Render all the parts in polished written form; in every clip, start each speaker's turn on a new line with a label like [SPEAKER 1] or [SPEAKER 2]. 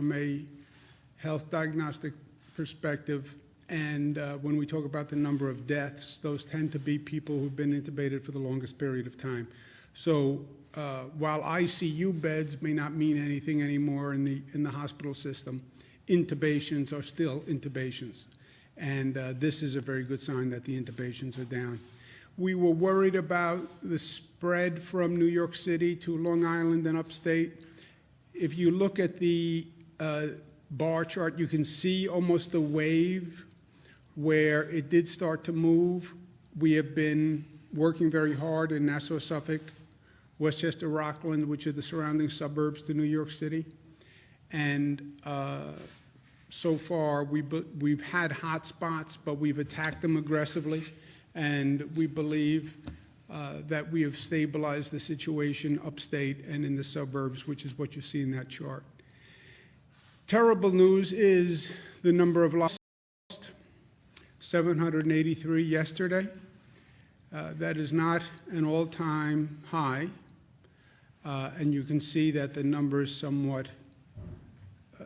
[SPEAKER 1] from a health diagnostic perspective. And when we talk about the number of deaths, those tend to be people who've been intubated for the longest period of time. So while ICU beds may not mean anything anymore in the hospital system, intubations are still intubations. And this is a very good sign that the intubations are down. We were worried about the spread from New York City to Long Island and upstate. If you look at the bar chart, you can see almost a wave where it did start to move. We have been working very hard in Nassau, Suffolk, Westchester, Rockland, which are the surrounding suburbs to New York City. And so far, we've had hot spots, but we've attacked them aggressively. And we believe that we have stabilized the situation upstate and in the suburbs, which is what you see in that chart. Terrible news is the number of lost, 783 yesterday. That is not an all-time high, and you can see that the number is somewhat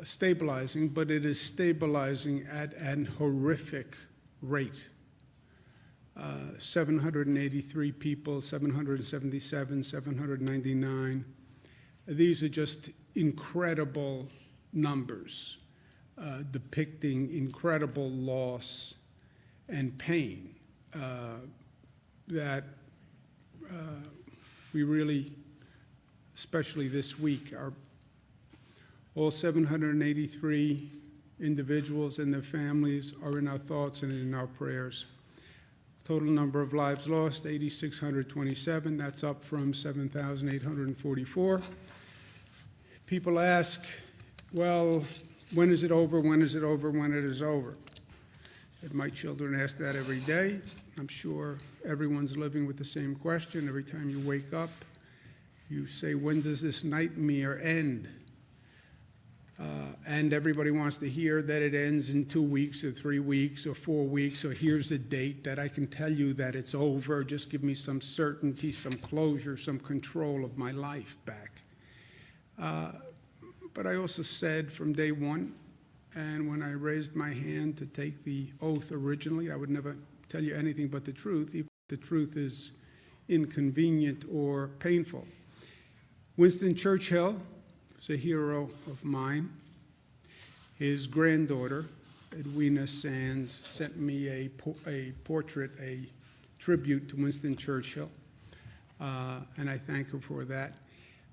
[SPEAKER 1] stabilizing, but it is stabilizing at an horrific rate. 783 people, 777, 799. These are just incredible numbers, depicting incredible loss and pain that we really, especially this week, all 783 individuals and their families are in our thoughts and in our prayers. Total number of lives lost, 8,627. That's up from 7,844. People ask, well, when is it over? When is it over? When it is over? And my children ask that every day. I'm sure everyone's living with the same question. Every time you wake up, you say, when does this nightmare end? And everybody wants to hear that it ends in 2 weeks or 3 weeks or 4 weeks, or here's a date that I can tell you that it's over. Just give me some certainty, some closure, some control of my life back. But I also said from day one, and when I raised my hand to take the oath originally, I would never tell you anything but the truth, if the truth is inconvenient or painful. Winston Churchill is a hero of mine. His granddaughter, Edwina Sands, sent me a portrait, a tribute to Winston Churchill, and I thank her for that.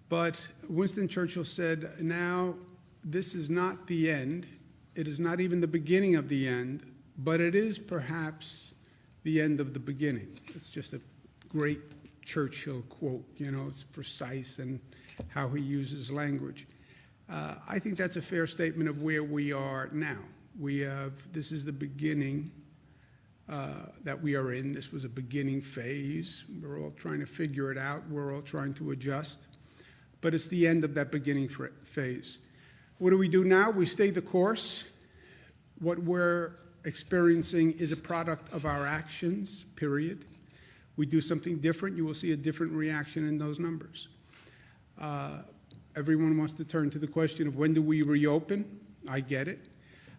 [SPEAKER 1] But Winston Churchill said, now, this is not the end. It is not even the beginning of the end, but it is perhaps the end of the beginning. It's just a great Churchill quote. You know, it's precise and how he uses language. I think that's a fair statement of where we are now. This is the beginning that we are in. This was a beginning phase. We're all trying to figure it out. We're all trying to adjust. But it's the end of that beginning phase. What do we do now? We stay the course. What we're experiencing is a product of our actions, period. We do something different, you will see a different reaction in those numbers. Everyone wants to turn to the question of when do we reopen? I get it.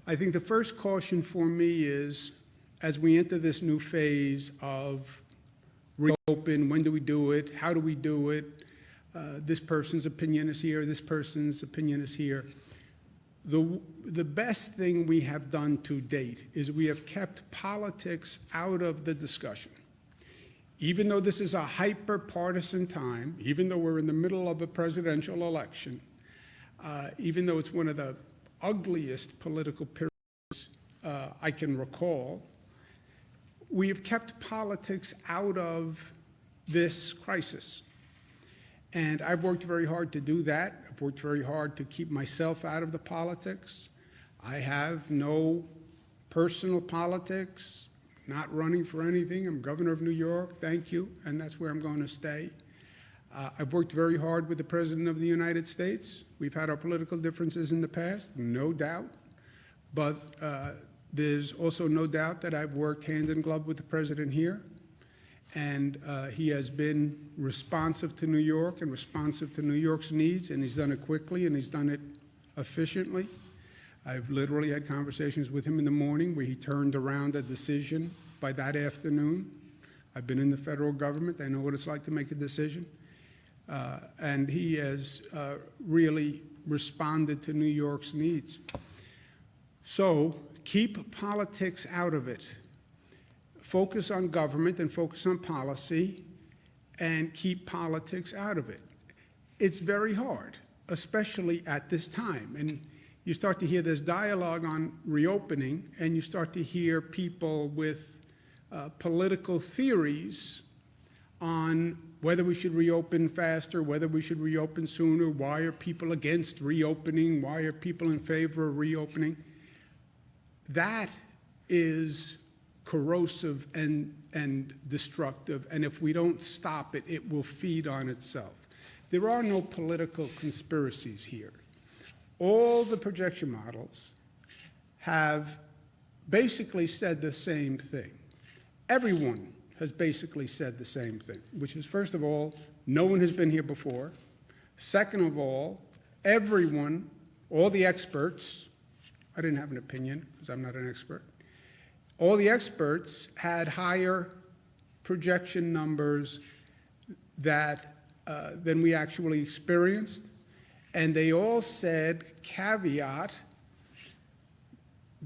[SPEAKER 1] I think the first caution for me is, as we enter this new phase of reopen, when do we do it? How do we do it? This person's opinion is here, this person's opinion is here. The best thing we have done to date is we have kept politics out of the discussion. Even though this is a hyper-partisan time, even though we're in the middle of a presidential election, even though it's one of the ugliest political periods I can recall, we have kept politics out of this crisis. And I've worked very hard to do that. I've worked very hard to keep myself out of the politics. I have no personal politics, not running for anything. I'm governor of New York, thank you, and that's where I'm going to stay. I've worked very hard with the President of the United States. We've had our political differences in the past, no doubt, but there's also no doubt that I've worked hand in glove with the President here, and he has been responsive to New York and responsive to New York's needs, and he's done it quickly, and he's done it efficiently. I've literally had conversations with him in the morning where he turned around a decision by that afternoon. I've been in the federal government. I know what it's like to make a decision. And he has really responded to New York's needs. So keep politics out of it. Focus on government and focus on policy and keep politics out of it. It's very hard, especially at this time. And you start to hear this dialogue on reopening, and you start to hear people with political theories on whether we should reopen faster, whether we should reopen sooner, why are people against reopening, why are people in favor of reopening. That is corrosive and destructive, and if we don't stop it, it will feed on itself. There are no political conspiracies here. All the projection models have basically said the same thing. Everyone has basically said the same thing, which is, first of all, no one has been here before. Second of all, everyone, all the experts, I didn't have an opinion because I'm not an expert, all the experts had higher projection numbers than we actually experienced. And they all said, caveat,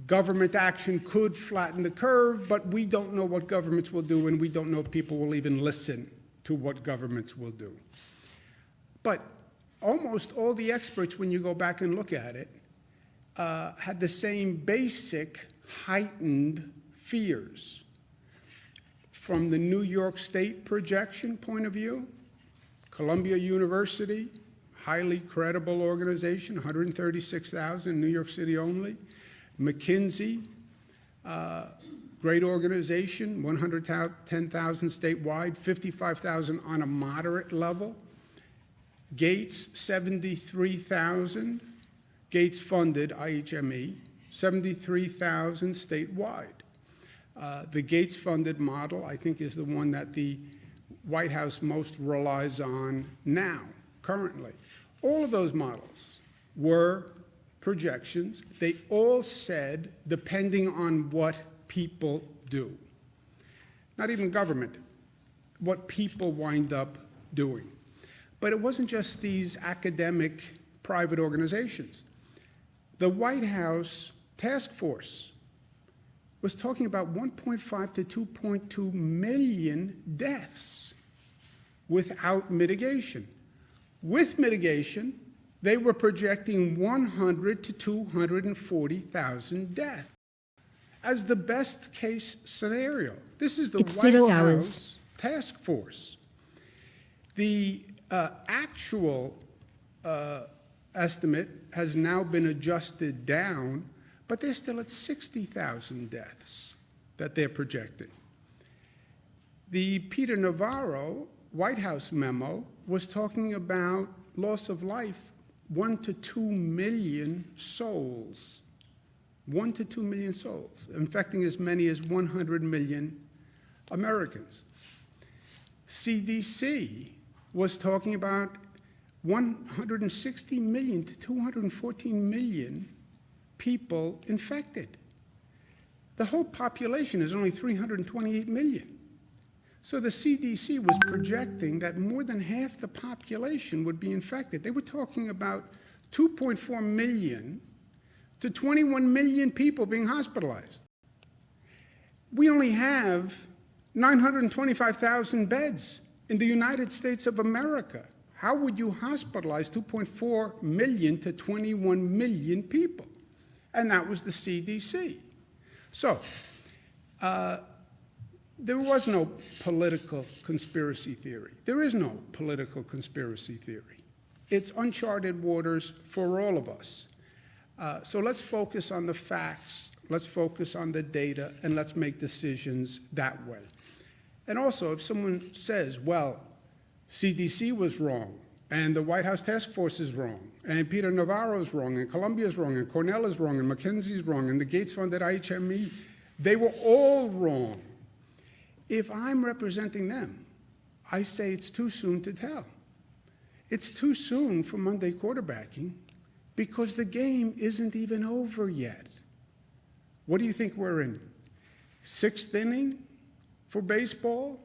[SPEAKER 1] government action could flatten the curve, but we don't know what governments will do, and we don't know if people will even listen to what governments will do. But almost all the experts, when you go back and look at it, had the same basic heightened fears. From the New York State projection point of view, Columbia University, highly credible organization, 136,000, New York City only. McKinsey, great organization, 110,000 statewide, 55,000 on a moderate level. Gates, 73,000. Gates funded, IHME, 73,000 statewide. The Gates funded model, I think, is the one that the White House most relies on now, currently. All of those models were projections. They all said, depending on what people do, not even government, what people wind up doing. But it wasn't just these academic private organizations. The White House task force was talking about 1.5 to 2.2 million deaths without mitigation. With mitigation, they were projecting 100 to 240,000 deaths as the best case scenario. This is the White House task force. The actual estimate has now been adjusted down, but they're still at 60,000 deaths that they're projecting. The Peter Navarro White House memo was talking about loss of life, 1 to 2 million souls. 1 to 2 million souls, infecting as many as 100 million Americans. CDC was talking about 160 million to 214 million people infected. The whole population is only 328 million. So the CDC was projecting that more than half the population would be infected. They were talking about 2.4 million to 21 million people being hospitalized. We only have 925,000 beds in the United States of America. How would you hospitalize 2.4 million to 21 million people? And that was the CDC. So there was no political conspiracy theory. There is no political conspiracy theory. It's uncharted waters for all of us. So let's focus on the facts, let's focus on the data, and let's make decisions that way. And also, if someone says, well, CDC was wrong, and the White House task force is wrong, and Peter Navarro is wrong, and Columbia is wrong, and Cornell is wrong, and McKinsey is wrong, and the Gates funded IHME, they were all wrong. If I'm representing them, I say it's too soon to tell. It's too soon for Monday quarterbacking, because the game isn't even over yet. What do you think we're in? Sixth inning for baseball?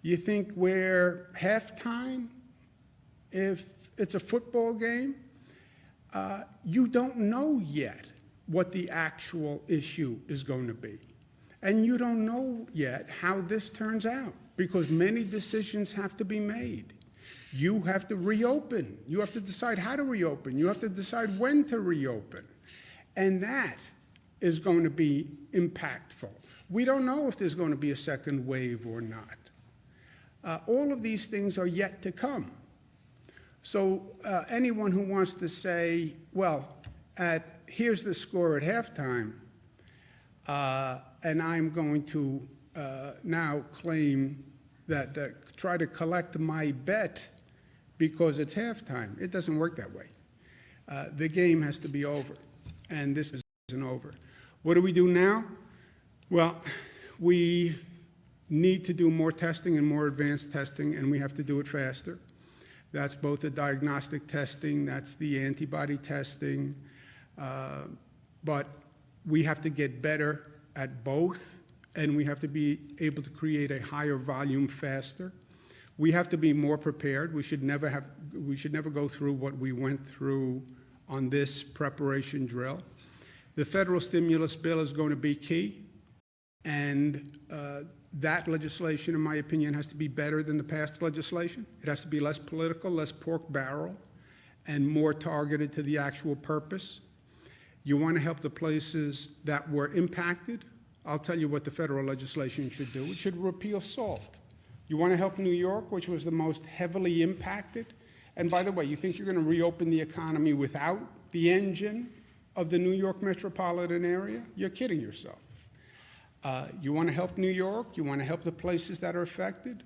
[SPEAKER 1] You think we're halftime if it's a football game? You don't know yet what the actual issue is going to be. And you don't know yet how this turns out, because many decisions have to be made. You have to reopen. You have to decide how to reopen. You have to decide when to reopen. And that is going to be impactful. We don't know if there's going to be a second wave or not. All of these things are yet to come. So anyone who wants to say, well, here's the score at halftime, and I'm going to now claim that, try to collect my bet because it's halftime. It doesn't work that way. The game has to be over, and this isn't over. What do we do now? Well, we need to do more testing and more advanced testing, and we have to do it faster. That's both the diagnostic testing, that's the antibody testing, but we have to get better at both, and we have to be able to create a higher volume faster. We have to be more prepared. We should never go through what we went through on this preparation drill. The federal stimulus bill is going to be key, and that legislation, in my opinion, has to be better than the past legislation. It has to be less political, less pork barrel, and more targeted to the actual purpose. You want to help the places that were impacted? I'll tell you what the federal legislation should do. It should repeal SALT. You want to help New York, which was the most heavily impacted? And by the way, you think you're going to reopen the economy without the engine of the New York metropolitan area? You're kidding yourself. You want to help New York, you want to help the places that are affected,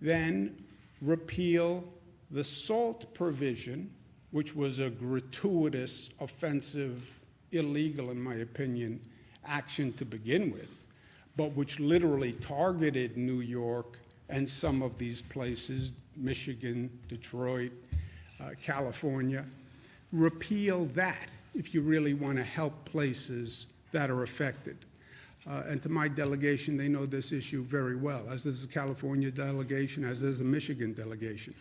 [SPEAKER 1] then repeal the SALT provision, which was a gratuitous, offensive, illegal, in my opinion, action to begin with, but which literally targeted New York and some of these places, Michigan, Detroit, California. Repeal that if you really want to help places that are affected. And to my delegation, they know this issue very well, as does the California delegation, as does the Michigan delegation.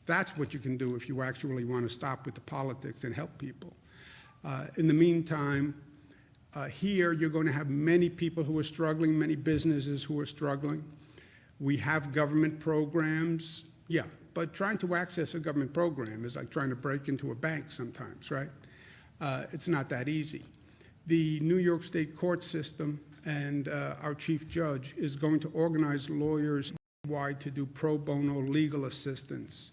[SPEAKER 1] That's what you can do if you actually want to stop with the politics and help people. In the meantime, here you're going to have many people who are struggling, many businesses who are struggling. We have government programs, yeah, but trying to access a government program is like trying to break into a bank sometimes, right? It's not that easy. The New York State court system and our chief judge is going to organize lawyers wide to do pro bono legal assistance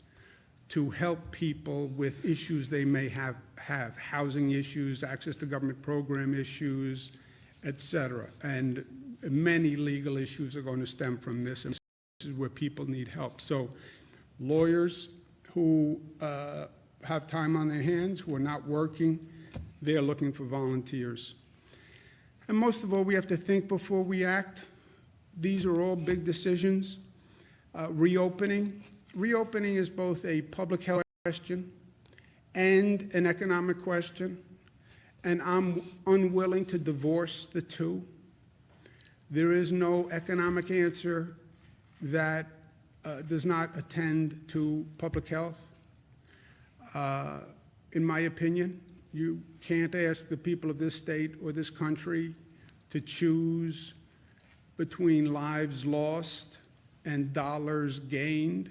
[SPEAKER 1] to help people with issues they may have housing issues, access to government program issues, et cetera. And many legal issues are going to stem from this, and this is where people need help. So lawyers who have time on their hands, who are not working, they're looking for volunteers. And most of all, we have to think before we act. These are all big decisions. Reopening is both a public health question and an economic question, and I'm unwilling to divorce the two. There is no economic answer that does not attend to public health. In my opinion, you can't ask the people of this state or this country to choose between lives lost and dollars gained.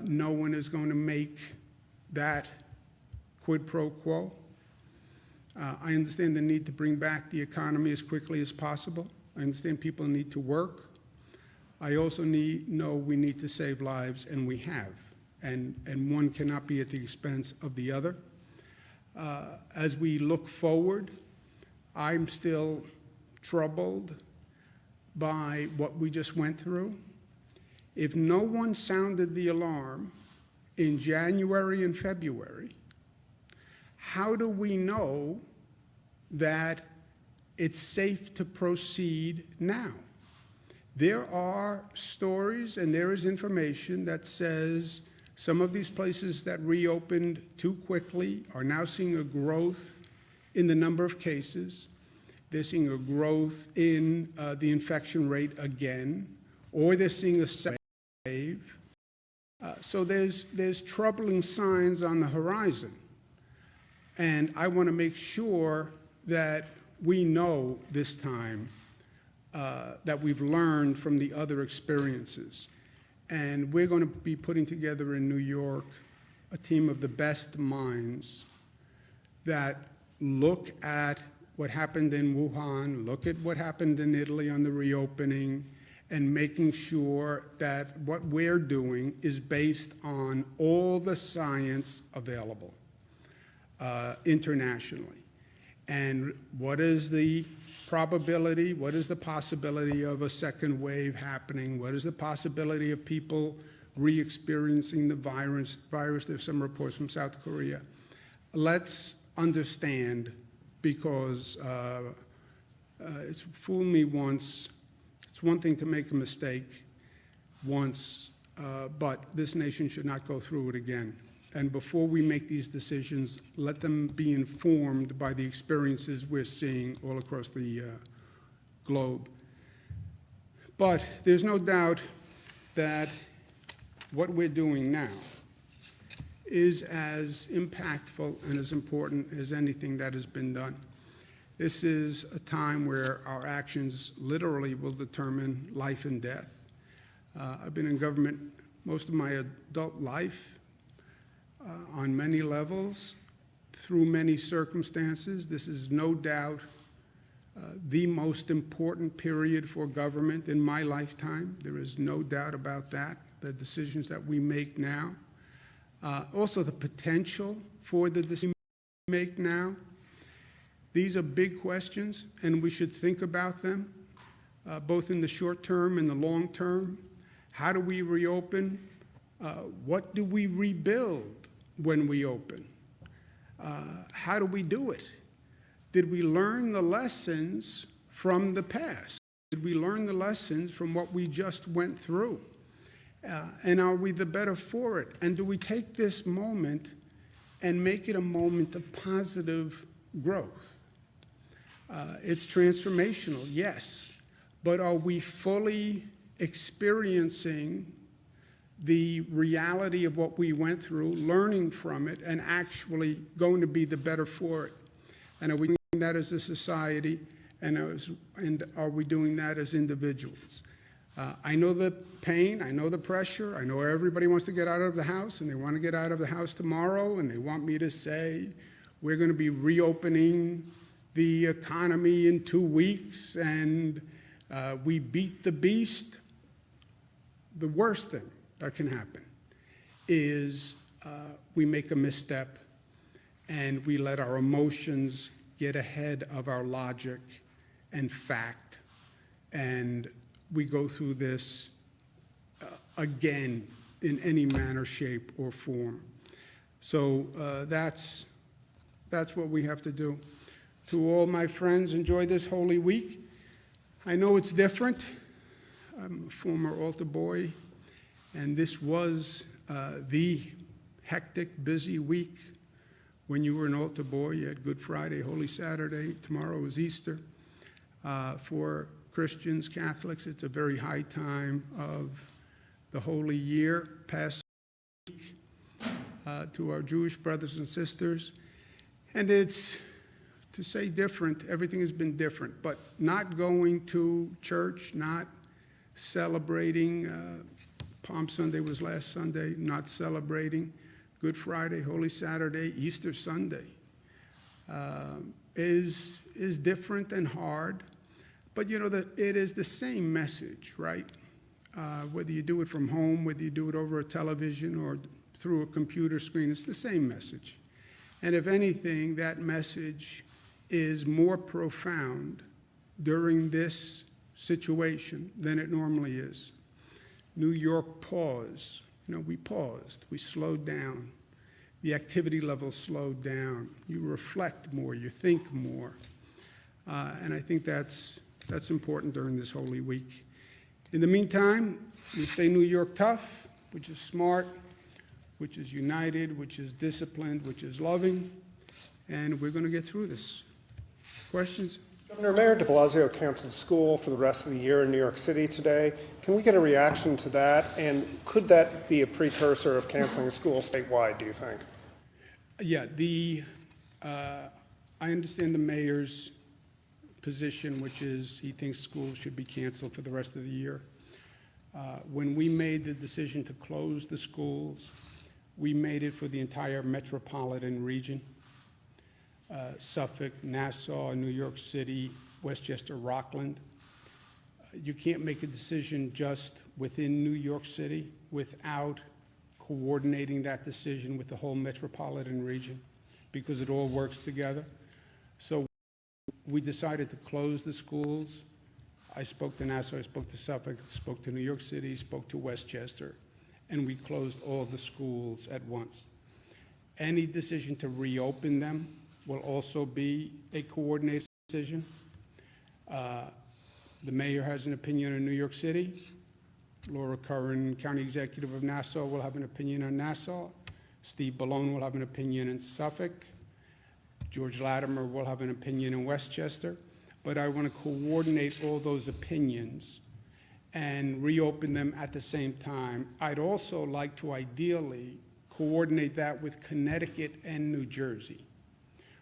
[SPEAKER 1] No one is going to make that quid pro quo. I understand the need to bring back the economy as quickly as possible. I understand people need to work. I also know we need to save lives, and we have. And one cannot be at the expense of the other. As we look forward, I'm still troubled by what we just went through. If no one sounded the alarm in January and February, how do we know that it's safe to proceed now? There are stories and there is information that says Some of these places that reopened too quickly are now seeing a growth in the number of cases. They're seeing a growth in the infection rate again, or they're seeing a second wave. So there's troubling signs on the horizon. And I want to make sure that we know this time that we've learned from the other experiences. And we're going to be putting together in New York a team of the best minds that look at what happened in Wuhan, look at what happened in Italy on the reopening, and making sure that what we're doing is based on all the science available internationally. And what is the probability, what is the possibility of a second wave happening? What is the possibility of people re-experiencing the virus? There's some reports from South Korea. Let's understand, because it's fooled me once. It's one thing to make a mistake once, but this nation should not go through it again. And before we make these decisions, let them be informed by the experiences we're seeing all across the globe. But there's no doubt that what we're doing now is as impactful and as important as anything that has been done. This is a time where our actions literally will determine life and death. I've been in government most of my adult life, on many levels, through many circumstances. This is no doubt the most important period for government in my lifetime. There is no doubt about that, the decisions that we make now. Also the potential for the decisions we make now. These are big questions, and we should think about them, both in the short term and the long term. How do we reopen? What do we rebuild when we open? How do we do it? Did we learn the lessons from the past? Did we learn the lessons from what we just went through? And are we the better for it? And do we take this moment and make it a moment of positive growth? It's transformational, yes, but are we fully experiencing the reality of what we went through, learning from it, and actually going to be the better for it? And are we doing that as a society, and are we doing that as individuals? I know the pain, I know the pressure, I know everybody wants to get out of the house, and they want to get out of the house tomorrow, and they want me to say, we're going to be reopening the economy in 2 weeks, and we beat the beast. The worst thing that can happen is we make a misstep and we let our emotions get ahead of our logic and fact, and we go through this again in any manner, shape, or form. So that's what we have to do. To all my friends, enjoy this Holy Week. I know it's different. I'm a former altar boy, and this was the hectic, busy week when you were an altar boy. You had Good Friday, Holy Saturday. Tomorrow is Easter. For Christians, Catholics, it's a very high time of the Holy Year, past week, to our Jewish brothers and sisters. And it's, to say different, everything has been different, but not going to church, not celebrating, Palm Sunday was last Sunday, not celebrating Good Friday, Holy Saturday, Easter Sunday, is different and hard, but you know that it is the same message, right? Whether you do it from home, whether you do it over a television or through a computer screen, it's the same message. And if anything, that message is more profound during this situation than it normally is. New York pause. You know, we paused. We slowed down. The activity level slowed down. You reflect more. You think more. And I think that's important during this Holy Week. In the meantime, we stay New York tough, which is smart. which is united, which is disciplined, which is loving, and we're going to get through this. Questions?
[SPEAKER 2] Governor, Mayor de Blasio canceled school for the rest of the year in New York City today. Can we get a reaction to that? And could that be a precursor of canceling school statewide, do you think?
[SPEAKER 1] Yeah, I understand the mayor's position, which is he thinks schools should be canceled for the rest of the year. When we made the decision to close the schools, we made it for the entire metropolitan region. Suffolk, Nassau, New York City, Westchester, Rockland. You can't make a decision just within New York City without coordinating that decision with the whole metropolitan region, because it all works together. So we decided to close the schools. I spoke to Nassau, I spoke to Suffolk, spoke to New York City, spoke to Westchester, and we closed all the schools at once. Any decision to reopen them will also be a coordinated decision. The mayor has an opinion on New York City. Laura Curran, County Executive of Nassau, will have an opinion on Nassau. Steve Ballone will have an opinion in Suffolk. George Latimer will have an opinion in Westchester. But I want to coordinate all those opinions and reopen them at the same time. I'd also like to ideally coordinate that with Connecticut and New Jersey.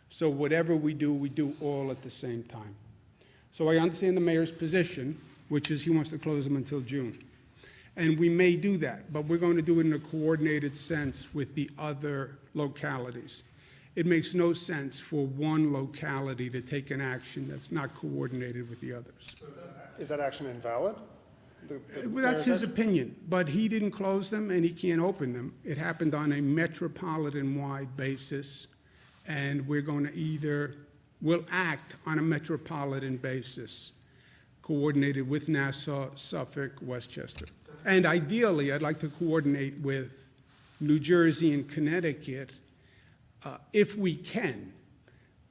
[SPEAKER 1] So whatever we do all at the same time. So I understand the mayor's position, which is he wants to close them until June. And we may do that, but we're going to do it in a coordinated sense with the other localities. It makes no sense for one locality to take an action that's not coordinated with the others.
[SPEAKER 2] So is that action invalid?
[SPEAKER 1] Well, that's his opinion, but he didn't close them and he can't open them. It happened on a metropolitan-wide basis, and we'll act on a metropolitan basis, coordinated with Nassau, Suffolk, Westchester. And ideally, I'd like to coordinate with New Jersey and Connecticut if we can.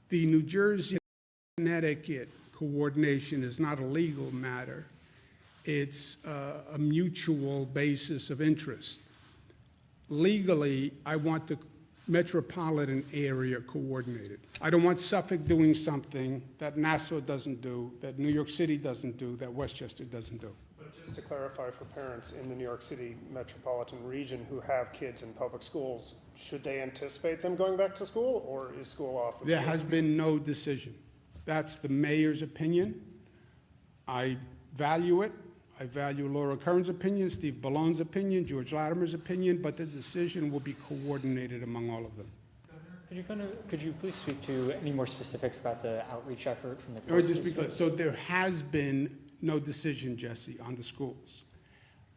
[SPEAKER 1] The New Jersey and Connecticut coordination is not a legal matter. It's a mutual basis of interest. Legally, I want the metropolitan area coordinated. I don't want Suffolk doing something that Nassau doesn't do, that New York City doesn't do, that Westchester doesn't do.
[SPEAKER 2] But just to clarify for parents in the New York City metropolitan region who have kids in public schools, should they anticipate them going back to school, or is school off?
[SPEAKER 1] There has been no decision. That's the mayor's opinion. I value it. I value Laura Curran's opinion, Steve Ballone's opinion, George Latimer's opinion, but the decision will be coordinated among all of them.
[SPEAKER 3] Could you please speak to any more specifics about the outreach effort from the court?
[SPEAKER 1] So there has been no decision, Jesse, on the schools.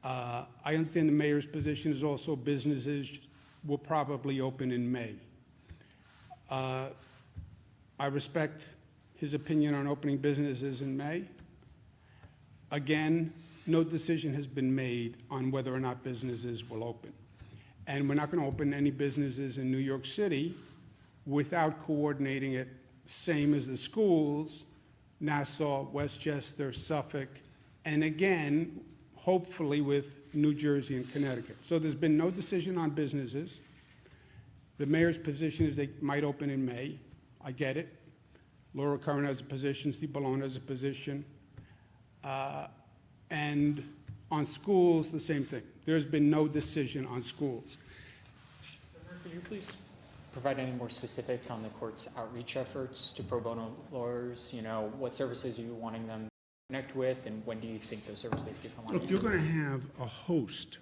[SPEAKER 1] I understand the mayor's position is also businesses will probably open in May. I respect his opinion on opening businesses in May. Again, no decision has been made on whether or not businesses will open. And we're not going to open any businesses in New York City without coordinating it, same as the schools, Nassau, Westchester, Suffolk, and again, hopefully with New Jersey and Connecticut. So there's been no decision on businesses. The mayor's position is they might open in May. I get it. Laura Curran has a position, Steve Ballone has a position. And on schools, the same thing. There's been no decision on schools.
[SPEAKER 3] Could you please provide any more specifics on the court's outreach efforts to pro bono lawyers? You know, what services are you wanting them to connect with, and when do you think those services become on?
[SPEAKER 1] Look, you're going to have a host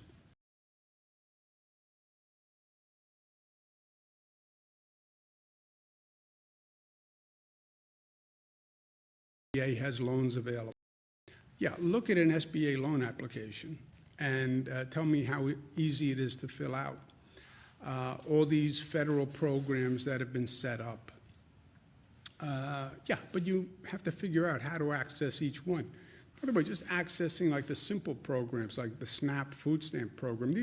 [SPEAKER 1] has loans available. Yeah, look at an SBA loan application and tell me how easy it is to fill out. All these federal programs that have been set up. Yeah, but you have to figure out how to access each one. By the way, just accessing like the simple programs like the SNAP food stamp program,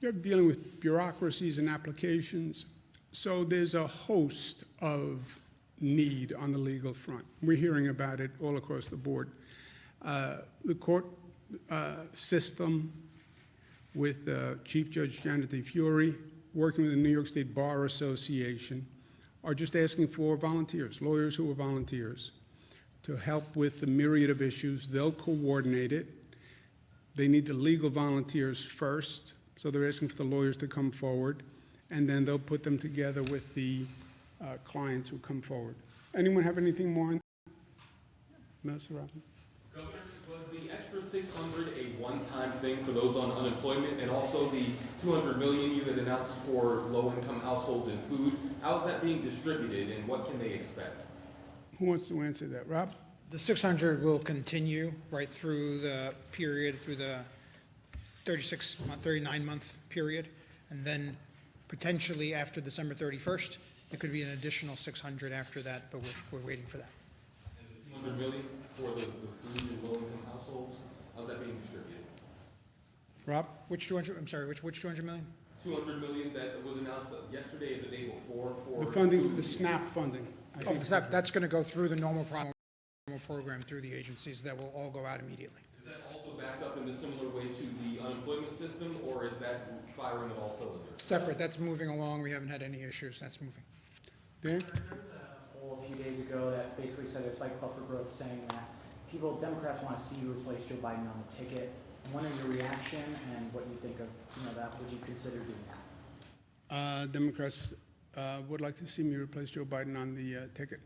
[SPEAKER 1] you're dealing with bureaucracies and applications. So there's a host of need on the legal front. We're hearing about it all across the board. The court system with Chief Judge Janet DeFiore, working with the New York State Bar Association, are just asking for volunteers, lawyers who are volunteers, to help with the myriad of issues. They'll coordinate it. They need the legal volunteers first, so they're asking for the lawyers to come forward, and then they'll put them together with the clients who come forward. Anyone have anything more on Mr. Robin?
[SPEAKER 4] Governor, was the extra 600 a one-time thing for those on unemployment, and also the 200 million you had announced for low-income households and food? How is that being distributed, and what can they expect?
[SPEAKER 1] Who wants to answer that? Rob?
[SPEAKER 5] The 600 will continue right through the period, through the 39-month period, and then potentially after December 31st, there could be an additional 600 after that, but we're waiting for that.
[SPEAKER 4] And the 200 million for the food and low-income households, how's that being distributed?
[SPEAKER 1] Rob?
[SPEAKER 5] Which 200, I'm sorry, which 200 million?
[SPEAKER 4] 200 million that was announced yesterday and the day before for
[SPEAKER 1] The funding,
[SPEAKER 4] food.
[SPEAKER 1] the SNAP funding. I
[SPEAKER 5] Oh,
[SPEAKER 1] think.
[SPEAKER 5] that's going to go through the normal program through the agencies that will all go out immediately.
[SPEAKER 4] Is that also backed up in a similar way to the unemployment system, or is that firing at all cylinders?
[SPEAKER 5] Separate, that's moving along. We haven't had any issues. That's moving.
[SPEAKER 1] Dan?
[SPEAKER 6] There's a poll a few days ago that basically said it's Fight Club for Growth, saying that Democrats want to see you replace Joe Biden on the ticket. I'm wondering your reaction and what you think of, that. Would you consider doing that?
[SPEAKER 1] Democrats would like to see me replace Joe Biden on the ticket.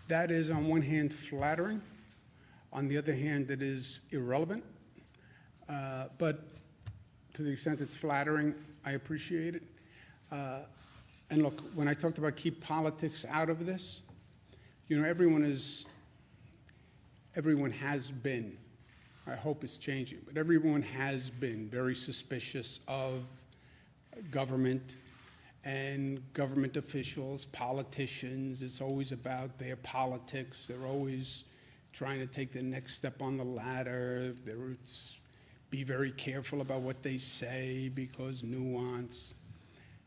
[SPEAKER 1] That is, on one hand, flattering. On the other hand, it is irrelevant. But to the extent it's flattering, I appreciate it. And look, when I talked about keep politics out of this, everyone has been, I hope it's changing, but everyone has been very suspicious of government and government officials, politicians. It's always about their politics. They're always trying to take the next step on the ladder. Be very careful about what they say because nuance.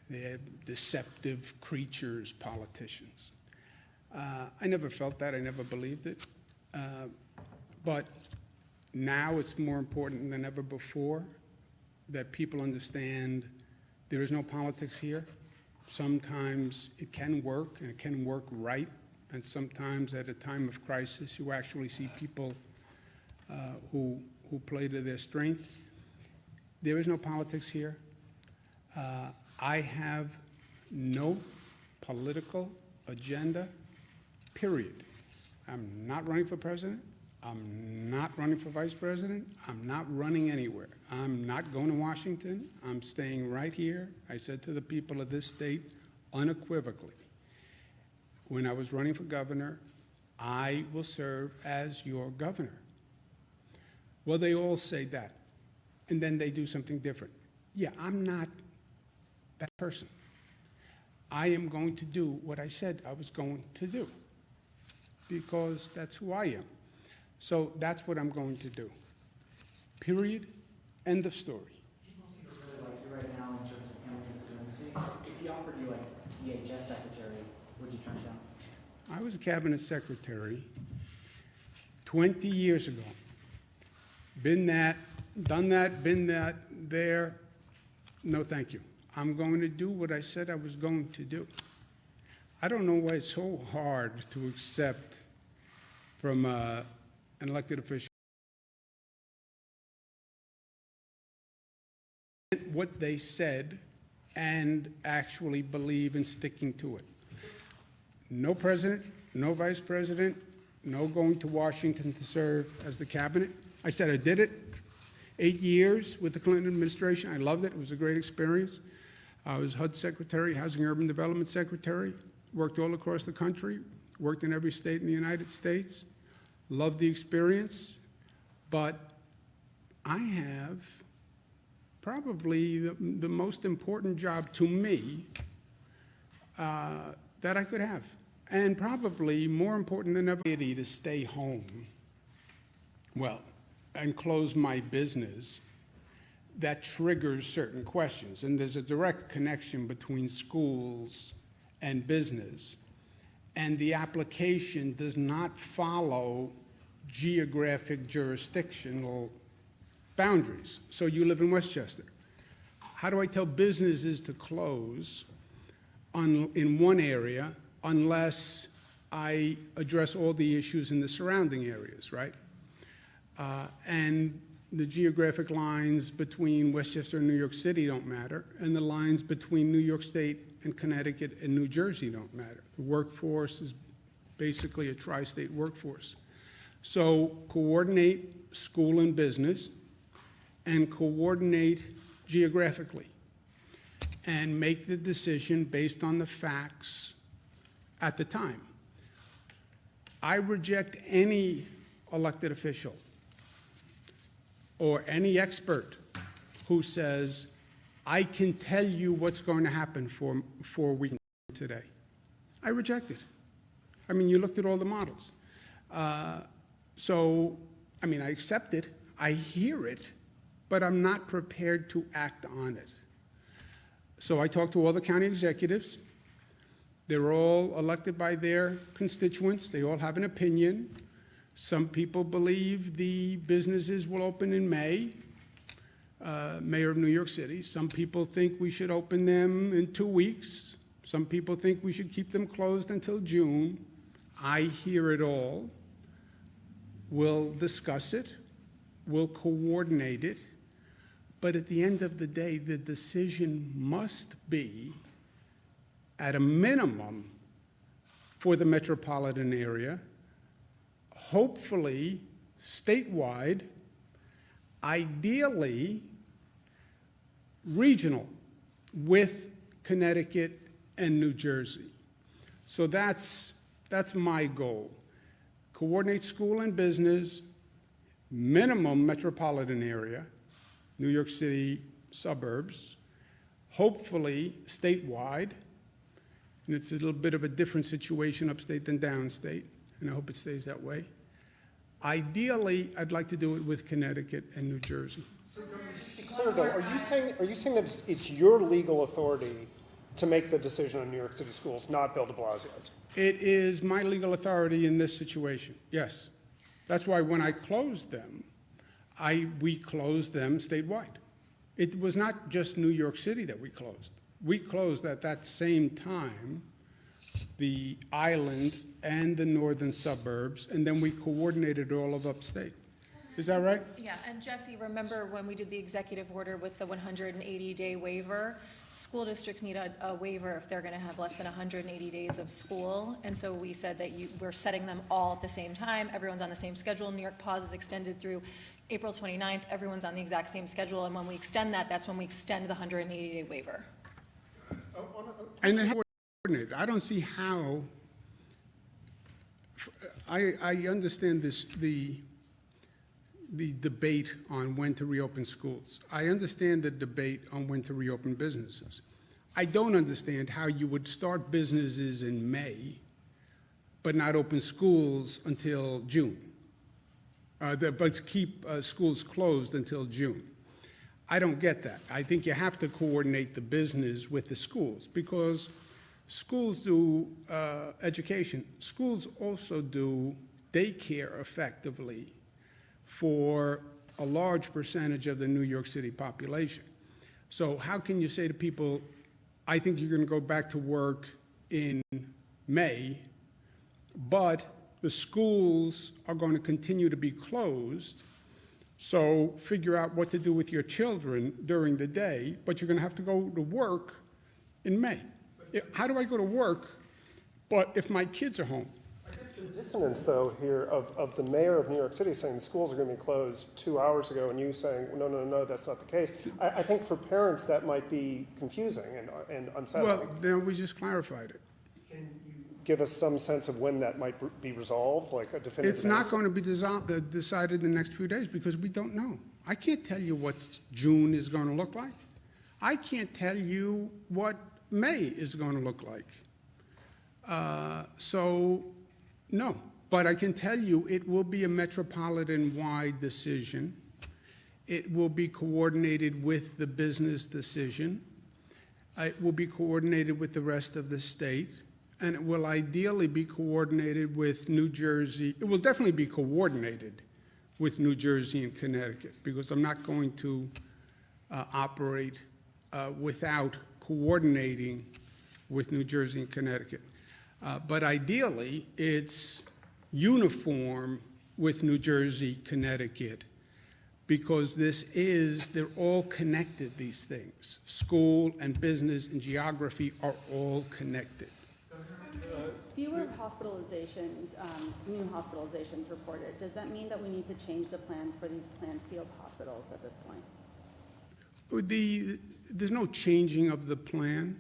[SPEAKER 1] They're deceptive creatures, politicians. I never felt that. I never believed it. But now it's more important than ever before that people understand there is no politics here. Sometimes it can work, and it can work right, and sometimes at a time of crisis you actually see people who play to their strength. There is no politics here. I have no political agenda, period. I'm not running for president. I'm not running for vice president. I'm not running anywhere. I'm not going to Washington. I'm staying right here. I said to the people of this state unequivocally, when I was running for governor, I will serve as your governor. Well, they all say that, and then they do something different. Yeah, I'm not that person. I am going to do what I said I was going to do because that's who I am. So that's what I'm going to do. Period. End of story.
[SPEAKER 6] People seem to really like you right now in terms of handling constituency. If he offered you like DHS secretary, would you turn it down?
[SPEAKER 1] I was a cabinet secretary 20 years ago. Been that, done that, been that, there. No, thank you. I'm going to do what I said I was going to do. I don't know why it's so hard to accept from an elected official what they said and actually believe in sticking to it. No president, no vice president, no going to Washington to serve as the cabinet. I said I did it. 8 years with the Clinton administration. I loved it. It was a great experience. I was HUD secretary, Housing and Urban Development secretary, worked all across the country, worked in every state in the United States, loved the experience, but I have probably the most important job to me that I could have, and probably more important than ever, to stay home, well, and close my business. That triggers certain questions, and there's a direct connection between schools and business, and the application does not follow geographic jurisdictional boundaries. So you live in Westchester. how do I tell businesses to close in one area unless I address all the issues in the surrounding areas, right? And the geographic lines between Westchester and New York City don't matter, and the lines between New York State and Connecticut and New Jersey don't matter. The workforce is basically a tri-state workforce. So coordinate school and business and coordinate geographically and make the decision based on the facts at the time. I reject any elected official or any expert who says, I can tell you what's going to happen for 4 weeks today. I reject it. I mean, you looked at all the models. So, I mean, I accept it, I hear it, but I'm not prepared to act on it. So I talked to all the county executives. They're all elected by their constituents. They all have an opinion. Some people believe the businesses will open in May, Mayor of New York City. Some people think we should open them in 2 weeks. Some people think we should keep them closed until June. I hear it all. We'll discuss it. We'll coordinate it. But at the end of the day, the decision must be, at a minimum, for the metropolitan area, hopefully statewide, ideally regional, with Connecticut and New Jersey. So that's my goal. Coordinate school and business, minimum metropolitan area, New York City suburbs, hopefully statewide, and it's a little bit of a different situation upstate than downstate, and I hope it stays that way. Ideally, I'd like to do it with Connecticut and New Jersey.
[SPEAKER 2] So, just to be clear, though, are you saying that it's your legal authority to make the decision on New York City schools, not Bill de Blasio's?
[SPEAKER 1] It is my legal authority in this situation, yes. That's why when I closed them, we closed them statewide. It was not just New York City that we closed. We closed at that same time the island and the northern suburbs, and then we coordinated all of upstate. Is that right?
[SPEAKER 7] Yeah, and Jesse, remember when we did the executive order with the 180-day waiver? School districts need a waiver if they're going to have less than 180 days of school, and so we said that we're setting them all at the same time. Everyone's on the same schedule. New York Pause is extended through April 29th. Everyone's on the exact same schedule, and when we extend that, that's when we extend the 180-day waiver.
[SPEAKER 1] And then coordinated. I don't see how. I understand the debate on when to reopen schools. I understand the debate on when to reopen businesses. I don't understand how you would start businesses in May but not open schools until June, but keep schools closed until June. I don't get that. I think you have to coordinate the business with the schools, because schools do education. Schools also do daycare effectively for a large percentage of the New York City population. So how can you say to people, I think you're going to go back to work in May, but the schools are going to continue to be closed, so figure out what to do with your children during the day, but you're going to have to go to work in May. How do I go to work, but if my kids are home?
[SPEAKER 2] I guess the dissonance, though, here of the mayor of New York City saying the schools are going to be closed 2 hours ago, and you saying, no, that's not the case. I think for parents that might be confusing and unsettling.
[SPEAKER 1] Well, then we just clarified it.
[SPEAKER 2] Can you give us some sense of when that might be resolved, like a definitive
[SPEAKER 1] It's not
[SPEAKER 2] answer?
[SPEAKER 1] going to be decided in the next few days, because we don't know. I can't tell you what June is going to look like. I can't tell you what May is going to look like. So, no. But I can tell you it will be a metropolitan-wide decision. It will be coordinated with the business decision. It will be coordinated with the rest of the state. And it will ideally be coordinated with New Jersey. It will definitely be coordinated with New Jersey and Connecticut, because I'm not going to operate without coordinating with New Jersey and Connecticut. But ideally, it's uniform with New Jersey, Connecticut, because they're all connected, these things. School and business and geography are all connected.
[SPEAKER 8] Fewer hospitalizations, new hospitalizations reported. Does that mean that we need to change the plan for these planned field hospitals at this point?
[SPEAKER 1] There's no changing of the plan.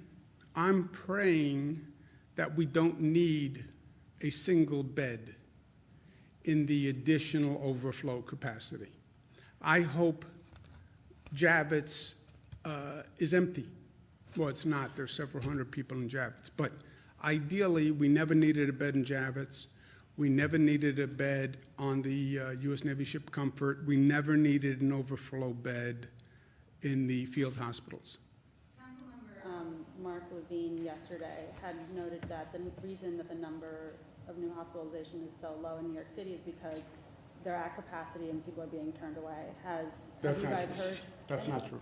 [SPEAKER 1] I'm praying that we don't need a single bed in the additional overflow capacity. I hope Javits is empty. Well, it's not. There's several hundred people in Javits. But ideally, we never needed a bed in Javits. We never needed a bed on the U.S. Navy ship Comfort. We never needed an overflow bed in the field hospitals.
[SPEAKER 8] Councilmember Mark Levine yesterday had noted that the reason that the number of new hospitalization is so low in New York City is because they're at capacity and people are being turned away. Have you guys heard?
[SPEAKER 1] That's not true.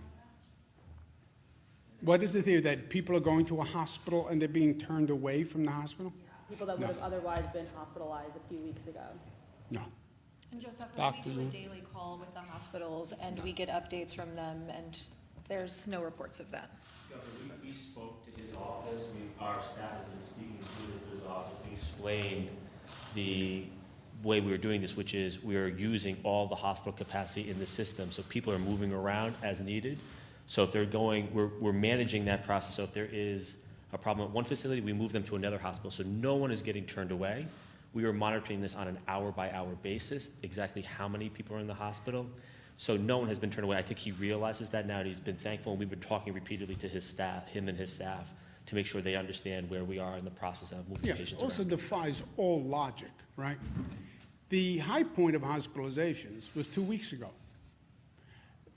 [SPEAKER 1] What is the theory, that people are going to a hospital and they're being turned away from the hospital?
[SPEAKER 8] People that would have otherwise been hospitalized a few weeks ago.
[SPEAKER 1] No.
[SPEAKER 7] And Joseph,
[SPEAKER 1] Doctor,
[SPEAKER 7] we do a daily call with the hospitals, and we get updates from them, and there's no reports of that.
[SPEAKER 9] Governor, we spoke to his office. Our staff has been speaking to his office. We explained the way we were doing this, which is we are using all the hospital capacity in the system, so people are moving around as needed. So if they're going, we're managing that process. So if there is a problem at one facility, we move them to another hospital. So no one is getting turned away. We are monitoring this on an hour-by-hour basis, exactly how many people are in the hospital. So no one has been turned away. I think he realizes that now, and he's been thankful. And we've been talking repeatedly to his staff, him and his staff, to make sure they understand where we are in the process of moving patients
[SPEAKER 1] also
[SPEAKER 9] around.
[SPEAKER 1] defies all logic, right? The high point of hospitalizations was 2 weeks ago.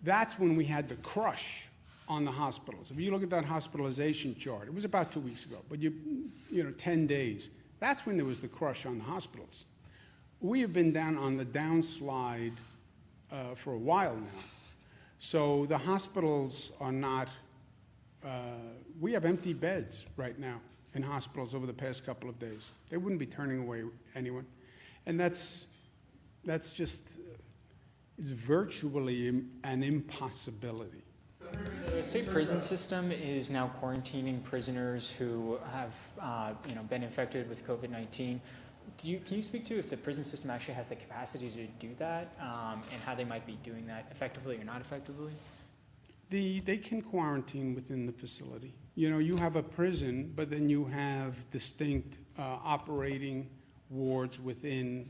[SPEAKER 1] That's when we had the crush on the hospitals. If you look at that hospitalization chart, it was about 2 weeks ago, but 10 days. That's when there was the crush on the hospitals. We have been down on the downslide for a while now. So the hospitals are not, we have empty beds right now in hospitals over the past couple of days. They wouldn't be turning away anyone. And that's just, it's virtually an impossibility.
[SPEAKER 3] The state prison system is now quarantining prisoners who have been infected with COVID-19. Can you speak to if the prison system actually has the capacity to do that, and how they might be doing that effectively or not effectively?
[SPEAKER 1] They can quarantine within the facility. You have a prison, but then you have distinct operating wards within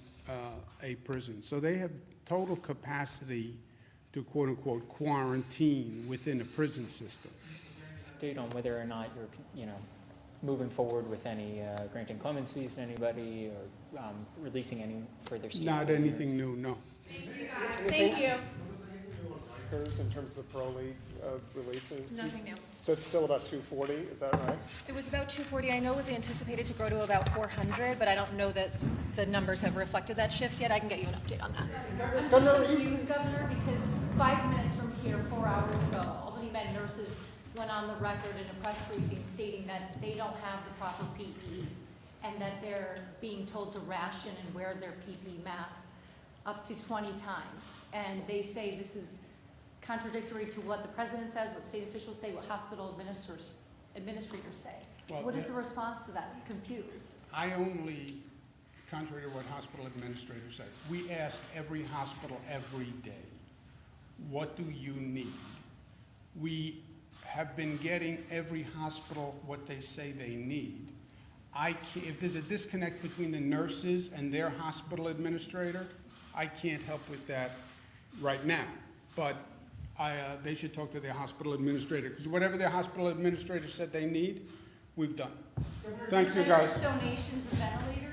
[SPEAKER 1] a prison. So they have total capacity to quote-unquote quarantine within a prison system.
[SPEAKER 3] Update on whether or not you're moving forward with any granting clemencies to anybody or releasing any further state
[SPEAKER 1] Not
[SPEAKER 3] prisoners?
[SPEAKER 1] anything new, no.
[SPEAKER 7] Thank you.
[SPEAKER 2] In terms of the parolee releases?
[SPEAKER 7] Nothing new.
[SPEAKER 2] So it's still about 240, is that right?
[SPEAKER 7] It was about 240. I know it was anticipated to grow to about 400, but I don't know that the numbers have reflected that shift yet. I can get you an update on that.
[SPEAKER 10] I'm just confused, Governor, because 5 minutes from here, 4 hours ago, Albany Med nurses went on the record in a press briefing stating that they don't have the proper PPE and that they're being told to ration and wear their PPE masks up to 20 times. And they say this is contradictory to what the president says, what state officials say, what hospital administrators say.
[SPEAKER 1] Well,
[SPEAKER 10] What is the response to that? Confused.
[SPEAKER 1] I only, contrary to what hospital administrators say, we ask every hospital every day, what do you need? We have been getting every hospital what they say they need. If there's a disconnect between the nurses and their hospital administrator, I can't help with that right now. But they should talk to their hospital administrator, because whatever their hospital administrator said they need, we've done. Thank you, guys.
[SPEAKER 10] Donations of ventilators